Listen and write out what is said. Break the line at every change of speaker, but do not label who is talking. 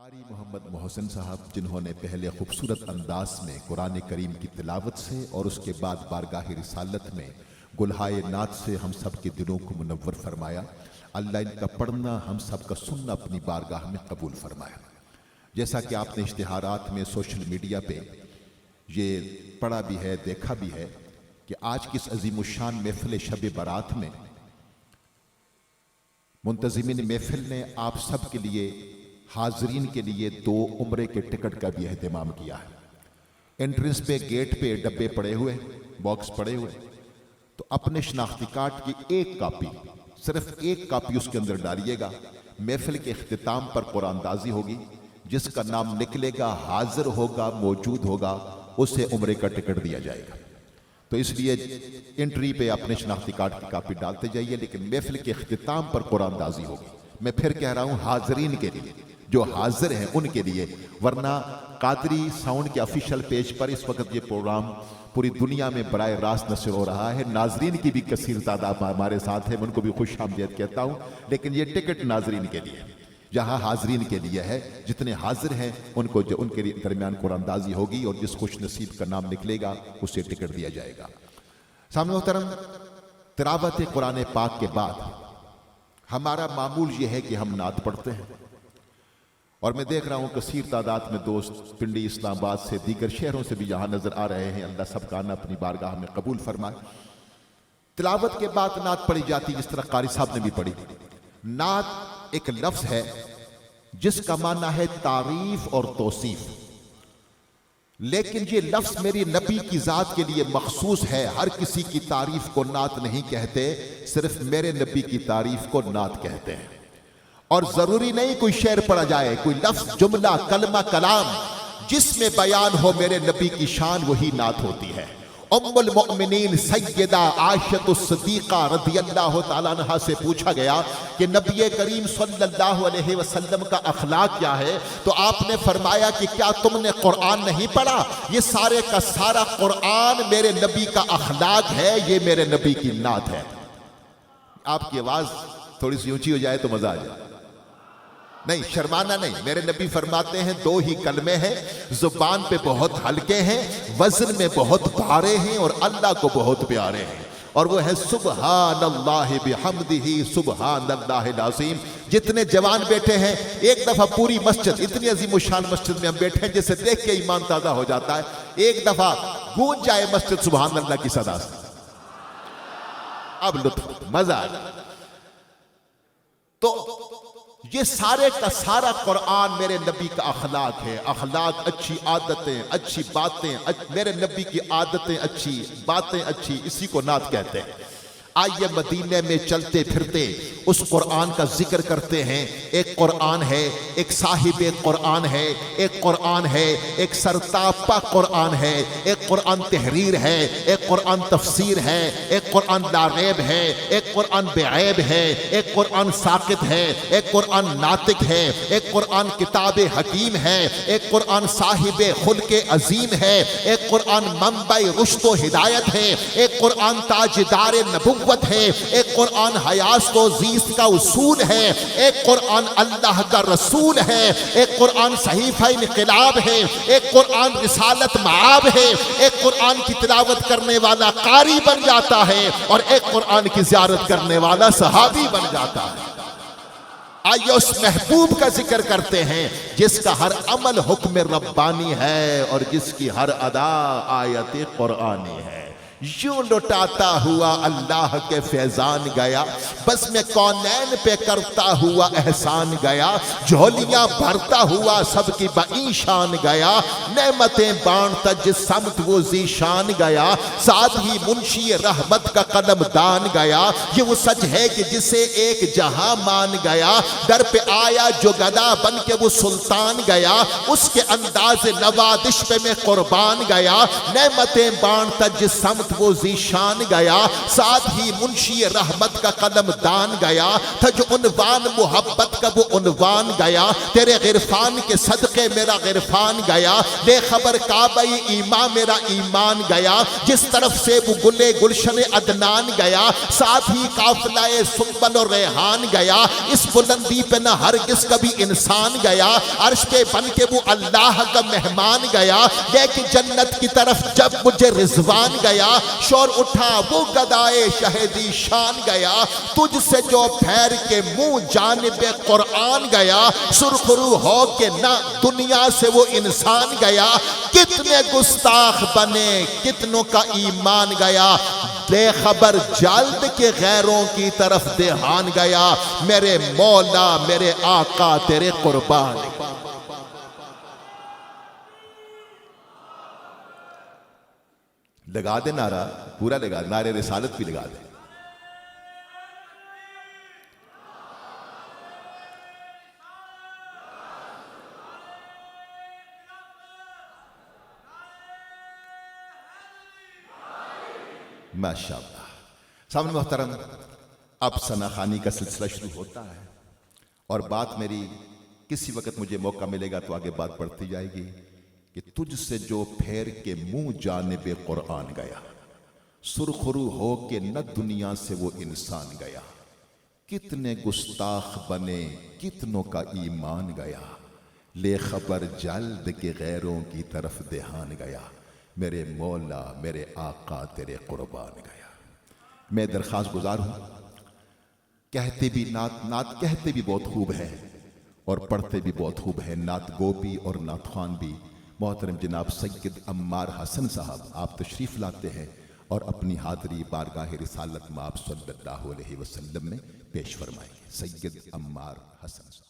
قاری محمد محسن صاحب جنہوں نے پہلے خوبصورت انداز میں قرآن کریم کی تلاوت سے اور اس کے بعد بارگاہ رسالت میں گلہائے نعت سے ہم سب کے دلوں کو منور فرمایا۔ اللہ ان کا پڑھنا ہم سب کا سننا اپنی بارگاہ میں قبول فرمایا۔ جیسا کہ آپ نے اشتہارات میں سوشل میڈیا پہ یہ پڑھا بھی ہے دیکھا بھی ہے کہ آج کی اس عظیم الشان محفل شب برات میں منتظمین محفل نے آپ سب کے لیے حاضرین کے لیے 2 عمرے کے ٹکٹ کا بھی اہتمام کیا ہے۔ انٹرنس پہ گیٹ پہ ڈبے پڑے ہوئے، باکس پڑے ہوئے، تو اپنے شناختی کارڈ کی ایک کاپی، صرف ایک کاپی اس کے اندر ڈالیے گا۔ محفل کے اختتام پر قرآن اندازی ہوگی، جس کا نام نکلے گا، حاضر ہوگا، موجود ہوگا، اسے عمرے کا ٹکٹ دیا جائے گا۔ تو اس لیے انٹری پہ اپنے شناختی کارڈ کی کاپی ڈالتے جائیے، لیکن محفل کے اختتام پر قرآن اندازی ہوگی۔ میں پھر کہہ رہا ہوں حاضرین کے لیے، جو حاضر ہیں ان کے لیے، ورنہ قادری ساؤنڈ کے آفیشیل پیج پر اس وقت یہ پروگرام پوری دنیا میں براہ راست نشر ہو رہا ہے۔ ناظرین کی بھی کثیر تعداد ہمارے ساتھ ہے، میں ان کو بھی خوش آمدید کہتا ہوں، لیکن یہ ٹکٹ ناظرین کے لیے، جہاں حاضرین کے لیے ہے۔ جتنے حاضر ہیں ان کو ان کے درمیان قرآن اندازی ہوگی اور جس خوش نصیب کا نام نکلے گا اسے ٹکٹ دیا جائے گا۔ سامنے محترم، تلاوت قرآن پاک کے بعد ہمارا معمول یہ ہے کہ ہم نعت پڑھتے ہیں، اور میں دیکھ رہا ہوں کثیر تعداد میں دوست پنڈی، اسلام آباد سے، دیگر شہروں سے بھی یہاں نظر آ رہے ہیں۔ اللہ سب کا آنا اپنی بارگاہ میں قبول فرمائے۔ تلاوت کے بعد نعت پڑھی جاتی، جس طرح قاری صاحب نے بھی پڑھی۔ نعت ایک لفظ ہے جس کا معنی ہے تعریف اور توصیف، لیکن یہ لفظ میری نبی کی ذات کے لیے مخصوص ہے۔ ہر کسی کی تعریف کو نعت نہیں کہتے، صرف میرے نبی کی تعریف کو نعت کہتے ہیں۔ اور ضروری نہیں کوئی شعر پڑھا جائے، کوئی لفظ، جملہ، کلمہ، کلام جس میں بیان ہو میرے نبی کی شان، وہی نعت ہوتی ہے۔ ام المؤمنین سیدہ عائشہ الصدیقہ رضی اللہ تعالیٰ عنہا سے پوچھا گیا کہ نبی کریم صلی اللہ علیہ وسلم کا اخلاق کیا ہے، تو آپ نے فرمایا کہ کیا تم نے قرآن نہیں پڑھا؟ یہ سارے کا سارا قرآن میرے نبی کا اخلاق ہے، یہ میرے نبی کی نعت ہے۔ آپ کی آواز تھوڑی سی اونچی ہو جائے تو مزہ آ جائے۔ نہیں، شرمانا نہیں۔ میرے نبی فرماتے ہیں 2 ہی کلمے ہیں، زبان پہ بہت ہلکے ہیں، وزن میں بہت بھارے ہیں، اور اللہ کو بہت پیارے ہیں، اور وہ ہے سبحان اللہ بحمدہ سبحان اللہ العظیم۔ جتنے جوان بیٹھے ہیں، ایک دفعہ پوری مسجد، اتنی عظیم الشان مسجد میں ہم بیٹھے ہیں جسے دیکھ کے ایمان تازہ ہو جاتا ہے، ایک دفعہ گونج جائے مسجد سبحان اللہ کی صدا سے، اب لطف مزہ آ جائے۔ تو یہ سارے کا سارا قرآن میرے نبی کا اخلاق ہے۔ اخلاق، اچھی عادتیں، اچھی باتیں، میرے نبی کی عادتیں اچھی، باتیں اچھی، اسی کو نعت کہتے ہیں۔ آئیے مدینے میں چلتے پھرتے اس قرآن کا ذکر کرتے ہیں۔ ایک قرآن ہے، ایک صاحب قرآن ہے، ایک قرآن ہے، ایک سرتاپا قرآن ہے، ایک قرآن تحریر ہے، ایک قرآن تفسیر ہے، ایک قرآن لا ریب ہے، ایک قرآن بے عیب ہے، ایک قرآن ساقط ہے، ایک قرآن ناطق ہے، ایک قرآن کتاب حکیم ہے، ایک قرآن صاحب خلق عظیم ہے، ایک قرآن منبع رشد و ہدایت ہے، ایک قرآن تاجدار نبوت ہے، ایک قرآن حیات و زیست کا اصول ہے، ایک قرآن اللہ کا رسول ہے، ایک قرآن صحیفہ انقلاب ہے، ایک قرآن رسالت معاب ہے، ایک قرآن کی تلاوت کرنے والا قاری بن جاتا ہے، اور ایک قرآن کی زیارت کرنے والا صحابی بن جاتا ہے۔ آئیے اس محبوب کا ذکر کرتے ہیں جس کا ہر عمل حکم ربانی ہے، اور جس کی ہر ادا آیت قرآنی ہے۔ یوں لٹاتا ہوا اللہ کے فیضان گیا، بس میں کونین پہ کرتا ہوا احسان گیا، جھولیاں بھرتا ہوا سب کی بئی شان گیا، نعمتیں بانٹتا جس سمت وہ ذیشان گیا، ساتھ ہی منشی رحمت کا قلم دان گیا، یہ وہ سچ ہے کہ جسے ایک جہاں مان گیا، در پہ آیا جو گدا بن کے وہ سلطان گیا، اس کے انداز نوازش پہ میں قربان گیا، نعمتیں بانٹتا جس سمت عظمت وہ ذیشان گیا، ساتھ ہی منشی رحمت کا قلم دان گیا تھا جو عنوان محبت کا وہ عنوان گیا، تیرے غرفان کے صدقے میرا غرفان گیا، بے خبر کعبہ ایمان میرا ایمان گیا، جس طرف سے وہ گلے گلشن عدنان گیا، ساتھ ہی قافلہ سنبل و ریحان گیا، اس بلندی پہ نہ ہرگز کبھی انسان گیا، عرش پہ بن کے وہ اللہ کا مہمان گیا، لیکن جنت کی طرف جب مجھے رضوان گیا، شور اٹھا وہ گدائے شہدی شان گیا، تجھ سے جو پھیر کے منہ جانب قرآن گیا، سرخرو ہو کے نہ دنیا سے وہ انسان گیا، کتنے گستاخ بنے کتنوں کا ایمان گیا، بے خبر جلد کے غیروں کی طرف دھیان گیا، میرے مولا میرے آقا تیرے قربان۔ لگا دے نعرہ پورا، لگا دے نعرہ رسالت بھی لگا دے۔ ماشاءاللہ۔ سامنے محترم، اب ثنا خوانی کا سلسلہ شروع ہوتا ہے، اور بات میری کسی وقت مجھے موقع ملے گا تو آگے بات بڑھتی جائے گی کہ تجھ سے جو پھیر کے منہ جانب قرآن گیا، سرخرو ہو کے نہ دنیا سے وہ انسان گیا، کتنے گستاخ بنے کتنوں کا ایمان گیا، لے خبر جلد کے غیروں کی طرف دھیان گیا، میرے مولا میرے آقا تیرے قربان گیا۔ میں درخواست گزار ہوں، کہتے بھی نعت کہتے بھی بہت خوب ہے اور پڑھتے بھی بہت خوب ہے، نعت گو بھی اور نعت خوان بھی۔ محترم جناب سید عمار حسن صاحب آپ تشریف لاتے ہیں اور اپنی حاضری بارگاہ رسالت مآب صلی اللہ علیہ وسلم میں پیش فرمائیں۔ سید عمار حسن صاحب۔